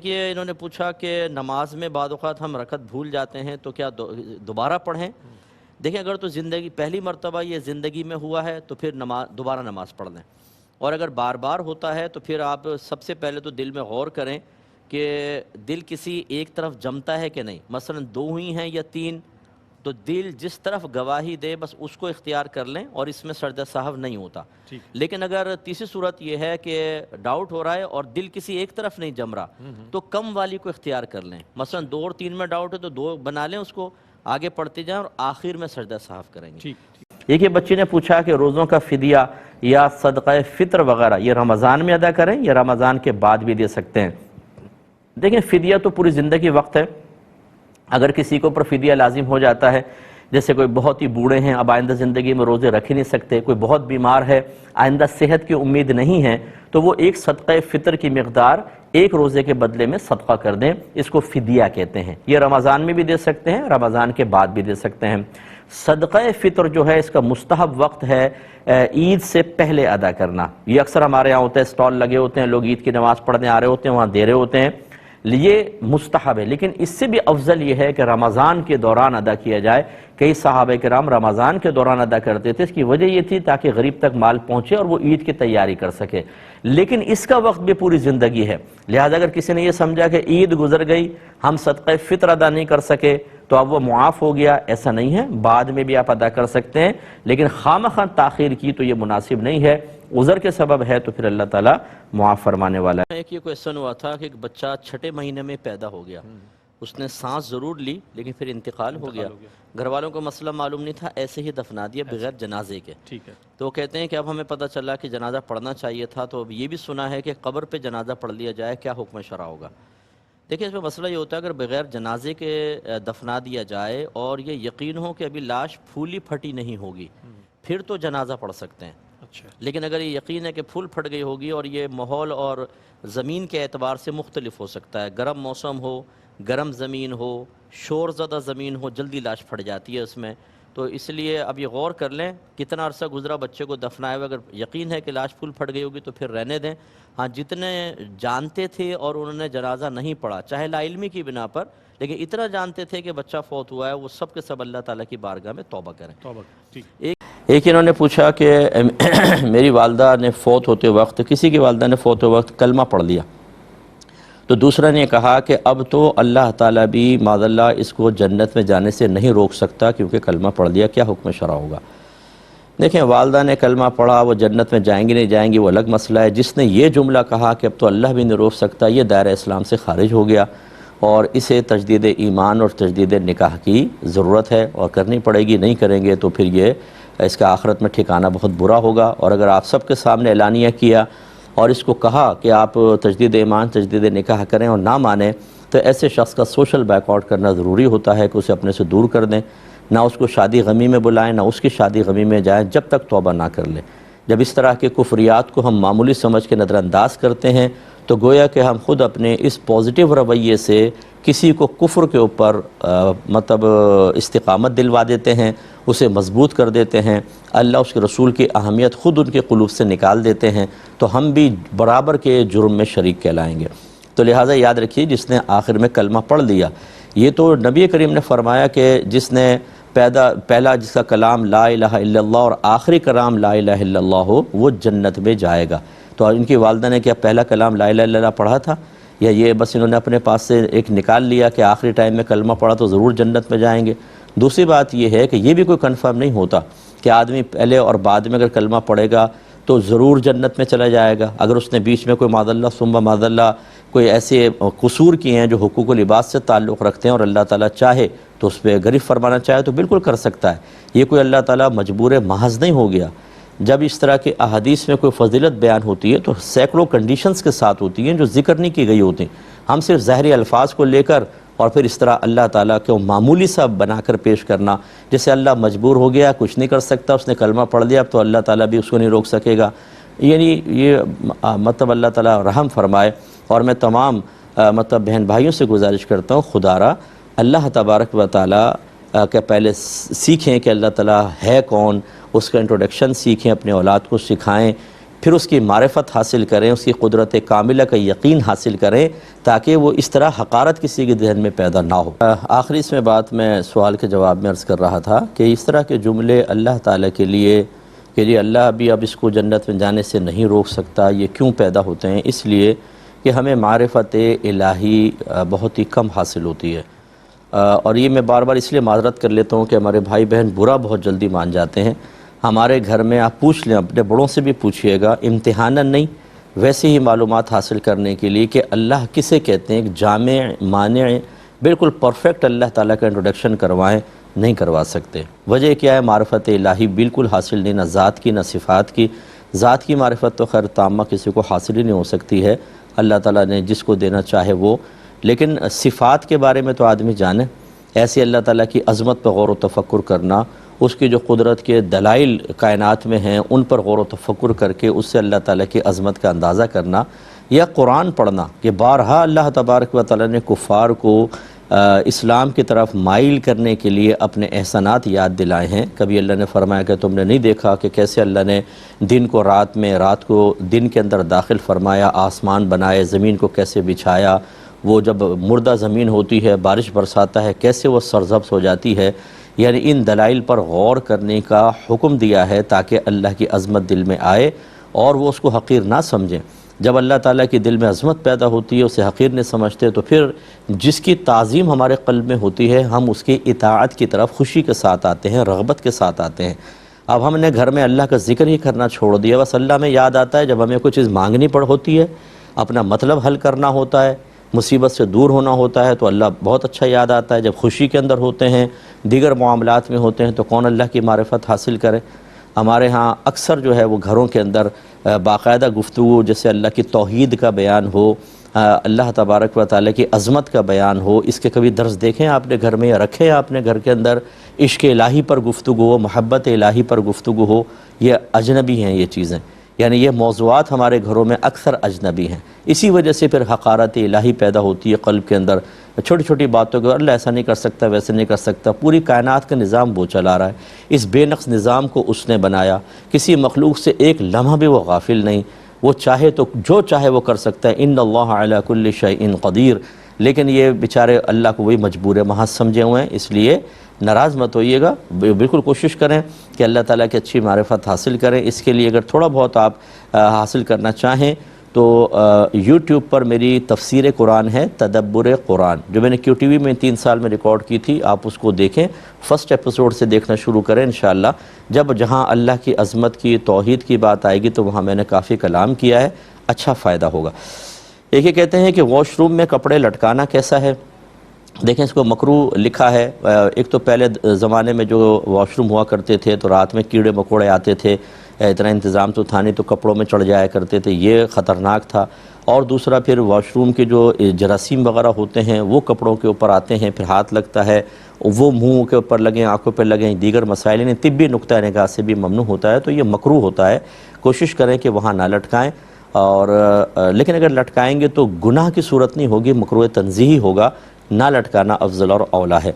کہ انہوں نے پوچھا کہ نماز میں بعض اوقات ہم رکعت بھول جاتے ہیں تو کیا دوبارہ پڑھیں؟ دیکھیں، اگر تو زندگی پہلی مرتبہ یہ زندگی میں ہوا ہے تو پھر دوبارہ نماز پڑھ لیں، اور اگر بار بار ہوتا ہے تو پھر آپ سب سے پہلے تو دل میں غور کریں کہ دل کسی ایک طرف جمتا ہے کہ نہیں، مثلا دو ہی ہیں یا تین، تو دل جس طرف گواہی دے بس اس کو اختیار کر لیں، اور اس میں سجدہ سہو نہیں ہوتا۔ لیکن اگر تیسری صورت یہ ہے کہ ڈاؤٹ ہو رہا ہے اور دل کسی ایک طرف نہیں جم رہا تو کم والی کو اختیار کر لیں، مثلا دو اور تین میں ڈاؤٹ ہے تو دو بنا لیں، اس کو آگے پڑھتے جائیں اور آخر میں سجدہ سہو کریں گے۔ ایک یہ بچے نے پوچھا کہ روزوں کا فدیہ یا صدقہ فطر وغیرہ یہ رمضان میں ادا کریں یا رمضان کے بعد بھی دے سکتے ہیں؟ دیکھیں، فدیہ تو پوری زندگی وقت ہے۔ اگر کسی کو پر فدیہ لازم ہو جاتا ہے، جیسے کوئی بہت ہی بوڑھے ہیں، اب آئندہ زندگی میں روزے رکھ ہی نہیں سکتے، کوئی بہت بیمار ہے، آئندہ صحت کی امید نہیں ہے، تو وہ ایک صدقہ فطر کی مقدار ایک روزے کے بدلے میں صدقہ کر دیں، اس کو فدیہ کہتے ہیں۔ یہ رمضان میں بھی دے سکتے ہیں، رمضان کے بعد بھی دے سکتے ہیں۔ صدقہ فطر جو ہے اس کا مستحب وقت ہے عید سے پہلے ادا کرنا۔ یہ اکثر ہمارے یہاں ہوتا ہے، سٹال لگے ہوتے ہیں، لوگ عید کی نماز پڑھنے آ رہے ہوتے ہیں، وہاں دے رہے ہوتے ہیں، یہ مستحب ہے، لیکن اس سے بھی افضل یہ ہے کہ رمضان کے دوران ادا کیا جائے۔ کئی صحابہ کرام رمضان کے دوران ادا کرتے تھے، اس کی وجہ یہ تھی تاکہ غریب تک مال پہنچے اور وہ عید کی تیاری کر سکے، لیکن اس کا وقت بھی پوری زندگی ہے۔ لہذا اگر کسی نے یہ سمجھا کہ عید گزر گئی، ہم صدقہ فطر ادا نہیں کر سکے تو اب وہ معاف ہو گیا، ایسا نہیں ہے، بعد میں بھی آپ ادا کر سکتے ہیں، لیکن خواہ تاخیر کی تو یہ مناسب نہیں ہے۔ عذر کے سبب ہے تو پھر اللہ تعالیٰ معاف فرمانے والا ہے۔ ایک یہ کویسچن ہوا تھا کہ ایک بچہ چھٹے مہینے میں پیدا ہو گیا، اس نے سانس ضرور لی لیکن پھر انتقال ہو گیا، گھر والوں کو مسئلہ معلوم نہیں تھا، ایسے ہی دفنا دیا بغیر جنازے کے۔ تو وہ کہتے ہیں کہ اب ہمیں پتہ چلا کہ جنازہ پڑھنا چاہیے تھا، تو اب یہ بھی سنا ہے کہ قبر پہ جنازہ پڑھ لیا جائے، کیا حکم شرع ہوگا؟ دیکھیں، اس میں مسئلہ یہ ہوتا ہے اگر بغیر جنازے کے دفنا دیا جائے اور یہ یقین ہو کہ ابھی لاش پھولی پھٹی نہیں ہوگی، پھر تو جنازہ پڑھ سکتے ہیں۔ لیکن اگر یہ یقین ہے کہ پھول پھٹ گئی ہوگی اور یہ ماحول اور زمین کے اعتبار سے مختلف ہو سکتا ہے، گرم موسم ہو، گرم زمین ہو، شور زدہ زمین ہو، جلدی لاش پھٹ جاتی ہے اس میں، تو اس لیے اب یہ غور کر لیں کتنا عرصہ گزرا بچے کو دفنائے ہوئے، اگر یقین ہے کہ لاش پھول پھٹ گئی ہوگی تو پھر رہنے دیں۔ ہاں، جتنے جانتے تھے اور انہوں نے جنازہ نہیں پڑھا، چاہے لا علمی کی بنا پر، لیکن اتنا جانتے تھے کہ بچہ فوت ہوا ہے، وہ سب کے سب اللہ تعالیٰ کی بارگاہ میں توبہ کریں۔ ایک انہوں نے پوچھا کہ میری والدہ نے فوت ہوتے وقت، کسی کی والدہ نے فوت ہوتے وقت کلمہ پڑھ لیا، تو دوسرا نے کہا کہ اب تو اللہ تعالیٰ بھی معاذ اللہ اس کو جنت میں جانے سے نہیں روک سکتا کیونکہ کلمہ پڑھ لیا، کیا حکم شرع ہوگا؟ دیکھیں، والدہ نے کلمہ پڑھا، وہ جنت میں جائیں گی نہیں جائیں گی وہ الگ مسئلہ ہے، جس نے یہ جملہ کہا کہ اب تو اللہ بھی نہیں روک سکتا، یہ دائرہ اسلام سے خارج ہو گیا، اور اسے تجدید ایمان اور تجدید نکاح کی ضرورت ہے اور کرنی پڑے گی، نہیں کریں گے تو پھر یہ اس کا آخرت میں ٹھکانہ بہت برا ہوگا۔ اور اگر آپ سب کے سامنے اعلانیہ کیا اور اس کو کہا کہ آپ تجدید ایمان تجدید نکاح کریں اور نہ مانیں، تو ایسے شخص کا سوشل بیک آؤٹ کرنا ضروری ہوتا ہے کہ اسے اپنے سے دور کر دیں، نہ اس کو شادی غمی میں بلائیں، نہ اس کی شادی غمی میں جائیں جب تک توبہ نہ کر لیں۔ جب اس طرح کے کفریات کو ہم معمولی سمجھ کے نظر انداز کرتے ہیں تو گویا کہ ہم خود اپنے اس پازیٹیو رویے سے کسی کو کفر کے اوپر استقامت دلوا دیتے ہیں، اسے مضبوط کر دیتے ہیں، اللہ اس کے رسول کی اہمیت خود ان کے قلوب سے نکال دیتے ہیں، تو ہم بھی برابر کے جرم میں شریک کہلائیں گے۔ تو لہٰذا یاد رکھیے، جس نے آخر میں کلمہ پڑھ لیا، یہ تو نبی کریم نے فرمایا کہ جس نے پہلا جس کا کلام لا الہ الا اللہ اور آخری کلام لا الہ الا اللہ ہو وہ جنت میں جائے گا۔ تو ان کی والدہ نے کیا پہلا کلام لا الہ الا اللہ پڑھا تھا، یا یہ بس انہوں نے اپنے پاس سے ایک نکال لیا کہ آخری ٹائم میں کلمہ پڑھا تو ضرور جنت میں جائیں گے؟ دوسری بات یہ ہے کہ یہ بھی کوئی کنفرم نہیں ہوتا کہ آدمی پہلے اور بعد میں اگر کلمہ پڑھے گا تو ضرور جنت میں چلا جائے گا۔ اگر اس نے بیچ میں کوئی معاذ اللہ ثم معاذ اللہ کوئی ایسے قصور کیے ہیں جو حقوق و لباس سے تعلق رکھتے ہیں اور اللہ تعالیٰ چاہے تو اس پہ گرفت فرمانا چاہے تو بالکل کر سکتا ہے، یہ کوئی اللہ تعالیٰ مجبور محض نہیں ہو گیا۔ جب اس طرح کے احادیث میں کوئی فضیلت بیان ہوتی ہے تو سینکڑوں کنڈیشنز کے ساتھ ہوتی ہیں جو ذکر نہیں کی گئی ہوتی ہیں، ہم صرف ظاہری الفاظ کو لے کر اور پھر اس طرح اللہ تعالیٰ کو معمولی سا بنا کر پیش کرنا، جیسے اللہ مجبور ہو گیا، کچھ نہیں کر سکتا، اس نے کلمہ پڑھ لیا اب تو اللہ تعالیٰ بھی اس کو نہیں روک سکے گا، یعنی یہ اللہ تعالیٰ رحم فرمائے۔ اور میں تمام بہن بھائیوں سے گزارش کرتا ہوں، خدا را اللہ تبارک و تعالیٰ کہ پہلے سیکھیں کہ اللہ تعالیٰ ہے کون، اس کا انٹروڈکشن سیکھیں، اپنے اولاد کو سکھائیں پھر اس کی معرفت حاصل کریں، اس کی قدرت کاملہ کا یقین حاصل کریں، تاکہ وہ اس طرح حقارت کسی کے ذہن میں پیدا نہ ہو۔ آخری اس میں بات میں سوال کے جواب میں عرض کر رہا تھا کہ اس طرح کے جملے اللہ تعالیٰ کے لیے کہ جی اللہ ابھی اب اس کو جنت میں جانے سے نہیں روک سکتا، یہ کیوں پیدا ہوتے ہیں؟ اس لیے کہ ہمیں معرفت الہی بہت ہی کم حاصل ہوتی ہے، اور یہ میں بار بار اس لیے معذرت کر لیتا ہوں کہ ہمارے بھائی بہن برا بہت جلدی مان جاتے ہیں۔ ہمارے گھر میں آپ پوچھ لیں، اپنے بڑوں سے بھی پوچھئے گا، امتحاناً نہیں ویسے ہی معلومات حاصل کرنے کے لیے کہ اللہ کسے کہتے ہیں، ایک جامع مانع بالکل پرفیکٹ اللہ تعالیٰ کا انٹروڈکشن کروائیں، نہیں کروا سکتے۔ وجہ کیا ہے؟ معرفت الہی بالکل حاصل نہیں، نہ ذات کی نہ صفات کی۔ ذات کی معرفت تو خیر تامہ کسی کو حاصل ہی نہیں ہو سکتی ہے، اللہ تعالیٰ نے جس کو دینا چاہے وہ، لیکن صفات کے بارے میں تو آدمی جانے۔ ایسے اللہ تعالیٰ کی عظمت پر غور و تفکر کرنا، اس کی جو قدرت کے دلائل کائنات میں ہیں ان پر غور و تفکر کر کے اس سے اللہ تعالیٰ کی عظمت کا اندازہ کرنا، یا قرآن پڑھنا کہ بارہا اللہ تبارک و تعالیٰ نے کفار کو اسلام کی طرف مائل کرنے کے لیے اپنے احسانات یاد دلائے ہیں۔ کبھی اللہ نے فرمایا کہ تم نے نہیں دیکھا کہ کیسے اللہ نے دن کو رات میں، رات کو دن کے اندر داخل فرمایا، آسمان بنائے، زمین کو کیسے بچھایا، وہ جب مردہ زمین ہوتی ہے بارش برساتا ہے کیسے وہ سرسبز ہو جاتی ہے۔ یعنی ان دلائل پر غور کرنے کا حکم دیا ہے تاکہ اللہ کی عظمت دل میں آئے اور وہ اس کو حقیر نہ سمجھیں۔ جب اللہ تعالیٰ کی دل میں عظمت پیدا ہوتی ہے، اسے حقیر نہیں سمجھتے، تو پھر جس کی تعظیم ہمارے قلب میں ہوتی ہے ہم اس کی اطاعت کی طرف خوشی کے ساتھ آتے ہیں، رغبت کے ساتھ آتے ہیں۔ اب ہم نے گھر میں اللہ کا ذکر ہی کرنا چھوڑ دیا، بس اللہ میں یاد آتا ہے جب ہمیں کوئی چیز مانگنی پڑ ہوتی ہے، اپنا مطلب حل کرنا ہوتا ہے، مصیبت سے دور ہونا ہوتا ہے تو اللہ بہت اچھا یاد آتا ہے۔ جب خوشی کے اندر ہوتے ہیں، دیگر معاملات میں ہوتے ہیں تو کون اللہ کی معرفت حاصل کرے؟ ہمارے ہاں اکثر جو ہے وہ گھروں کے اندر باقاعدہ گفتگو جیسے اللہ کی توحید کا بیان ہو، اللہ تبارک و تعالیٰ کی عظمت کا بیان ہو، اس کے کبھی درس دیکھیں آپ نے گھر میں یا رکھیں آپ نے گھر کے اندر؟ عشق الہی پر گفتگو ہو، محبت الہی پر گفتگو ہو، یہ اجنبی ہیں یہ چیزیں، یعنی یہ موضوعات ہمارے گھروں میں اکثر اجنبی ہیں۔ اسی وجہ سے پھر حقارت الہی پیدا ہوتی ہے قلب کے اندر، چھوٹی چھوٹی باتوں کو اللہ ایسا نہیں کر سکتا، ویسے نہیں کر سکتا۔ پوری کائنات کا نظام وہ چلا رہا ہے، اس بے نقص نظام کو اس نے بنایا، کسی مخلوق سے ایک لمحہ بھی وہ غافل نہیں، وہ چاہے تو جو چاہے وہ کر سکتا ہے، ان اللہ علی کل شیء قدیر۔ لیکن یہ بیچارے اللہ کو وہی مجبور محض سمجھے ہوئے ہیں، اس لیے ناراض مت ہوئیے گا، بالکل کوشش کریں کہ اللہ تعالیٰ کی اچھی معرفت حاصل کریں۔ اس کے لیے اگر تھوڑا بہت آپ حاصل کرنا چاہیں تو یوٹیوب پر میری تفسیر قرآن ہے، تدبر قرآن، جو میں نے کیو ٹی وی میں 3 سال میں ریکارڈ کی تھی، آپ اس کو دیکھیں، فرسٹ ایپیسوڈ سے دیکھنا شروع کریں انشاءاللہ۔ جب جہاں اللہ کی عظمت کی، توحید کی بات آئے گی تو وہاں میں نے کافی کلام کیا ہے، اچھا فائدہ ہوگا۔ ایک یہ کہتے ہیں کہ واش روم میں کپڑے لٹکانا کیسا ہے؟ دیکھیں اس کو مکروہ لکھا ہے۔ ایک تو پہلے زمانے میں جو واش روم ہوا کرتے تھے تو رات میں کیڑے مکوڑے آتے تھے، اتنا انتظام تو تھا نہیں، تو کپڑوں میں چڑھ جایا کرتے تھے، یہ خطرناک تھا۔ اور دوسرا پھر واش روم کے جو جراثیم وغیرہ ہوتے ہیں وہ کپڑوں کے اوپر آتے ہیں، پھر ہاتھ لگتا ہے، وہ منہ کے اوپر لگیں، آنکھوں پہ لگیں، دیگر مسائل انہیں طبی نقطہ نگاہ سے بھی ممنوع ہوتا ہے، تو یہ مکروہ ہوتا ہے۔ کوشش کریں کہ وہاں نہ لٹکائیں، اور لیکن اگر لٹکائیں گے تو گناہ کی صورت نہیں ہوگی، مکروہ تنزیہی ہوگا، نہ لٹکانا افضل اور اولیٰ ہے۔